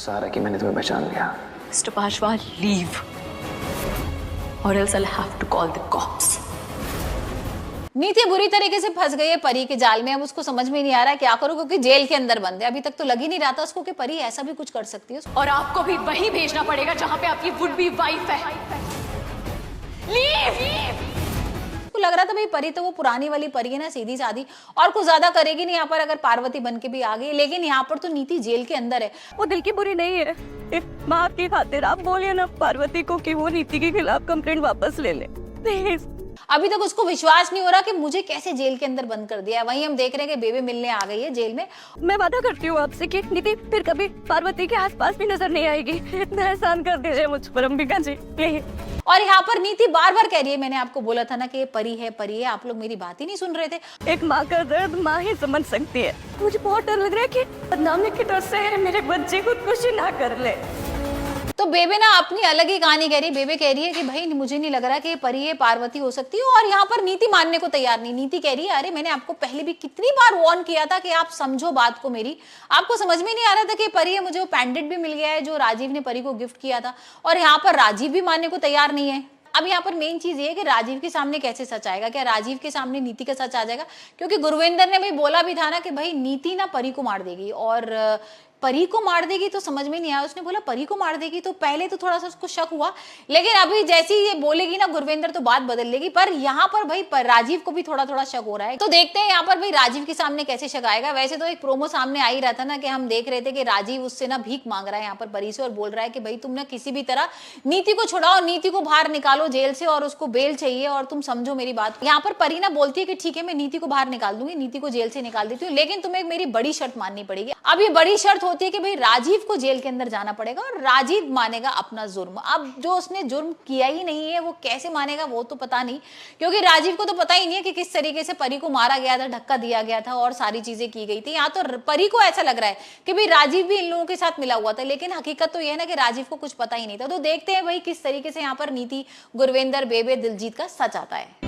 गुस्सा आ रहा है कि मैंने तुम्हें पहचान लिया। Mr. Pashwa, leave. Or else I'll have to call the cops. नीति बुरी तरीके से फंस गई है परी के जाल में। अब उसको समझ में नहीं आ रहा है क्या करूं, क्योंकि जेल के अंदर बंद है। अभी तक तो लग ही नहीं रहा था उसको कि परी ऐसा भी कुछ कर सकती है। और आपको भी वहीं भेजना पड़ेगा जहां पे आपकी वुड बी वाइफ है। लीव! उसको लग रहा था भाई परी तो वो पुरानी वाली परी है ना, सीधी सादी, और कुछ ज्यादा करेगी नहीं यहाँ पर अगर पार्वती बन के भी आ गई। लेकिन यहाँ पर तो नीति जेल के अंदर है। वो दिल की बुरी नहीं है। माँ की खातिर आप बोलिए ना पार्वती को कि वो नीति के खिलाफ कंप्लेंट वापस ले ले प्लीज। अभी तक उसको विश्वास नहीं हो रहा कि मुझे कैसे जेल के अंदर बंद कर दिया है। वहीं हम देख रहे हैं कि बेबे मिलने आ गई है जेल में। मैं वादा करती हूँ आपसे कि नीति फिर कभी पार्वती के आसपास भी नजर नहीं आएगी। इतना एहसान कर दीजिए मुझ पर अंबिका जी प्लीज। और यहाँ पर नीति बार बार कह रही है, मैंने आपको बोला था ना कि ये परी है परी है, आप लोग मेरी बात ही नहीं सुन रहे थे। एक माँ का दर्द माँ ही समझ सकती है। मुझे बहुत डर लग रहा है कि बदनामी की डर से मेरे बच्चे खुदकुशी ना कर ले। तो बेबे ना अपनी अलग ही कहानी कह रही है। बेबे कह रही है कि भाई मुझे नहीं लग रहा कि ये परी है, पार्वती हो सकती है। और यहाँ पर नीति मानने को तैयार नहीं। नीति कह रही है अरे मैंने आपको पहले भी कितनी बार वार्न किया था कि आप समझो बात को मेरी। आपको समझ में नहीं आ रहा था कि परी है। मुझे वो पेंडेंट भी मिल गया है जो राजीव ने परी को गिफ्ट किया था, और यहाँ पर राजीव भी मानने को तैयार नहीं है। अब यहाँ पर मेन चीज ये है कि राजीव के सामने कैसे सच आएगा। क्या राजीव के सामने नीति का सच आ जाएगा? क्योंकि गुरविंदर ने भाई बोला भी था ना कि भाई नीति ना परी को मार देगी, और परी को मार देगी तो समझ में नहीं आया। उसने बोला परी को मार देगी, तो पहले तो थोड़ा सा उसको शक हुआ, लेकिन अभी जैसी ये बोलेगी ना गुरविंदर तो बात बदल लेगी। पर यहाँ पर भाई राजीव को भी थोड़ा थोड़ा शक हो रहा है। तो देखते हैं यहाँ पर भाई राजीव के सामने कैसे शक आएगा। वैसे तो एक प्रोमो सामने आ ही रहा था ना कि हम देख रहे थे कि राजीव उससे ना भीख मांग रहा है यहाँ पर परी से, और बोल रहा है कि भाई तुम ना किसी भी तरह नीति को छुड़ाओ, नीति को बाहर निकालो जेल से, और उसको बेल चाहिए, और तुम समझो मेरी बात। यहाँ पर परी ना बोलती है कि ठीक है मैं नीति को बाहर निकाल दूंगी, नीति को जेल से निकाल देती हूँ, लेकिन तुम्हें मेरी बड़ी शर्त माननी पड़ेगी। अब ये बड़ी शर्त होती है कि भाई राजीव को जेल के अंदर जाना पड़ेगा, और राजीव मानेगा अपना जुर्म। अब जो उसने जुर्म किया ही नहीं है वो कैसे मानेगा वो तो पता नहीं, क्योंकि राजीव को तो पता ही नहीं है कि किस तरीके से परी को मारा गया था, धक्का दिया गया था और सारी चीजें की गई थी। यहाँ तो परी को ऐसा लग रहा है कि भाई राजीव भी इन लोगों के साथ मिला हुआ था, लेकिन हकीकत तो यह है ना कि राजीव को कुछ पता ही नहीं था। तो देखते हैं भाई किस तरीके से यहाँ पर नीति, गुरविंदर, बेबे, दिलजीत का सच आता है।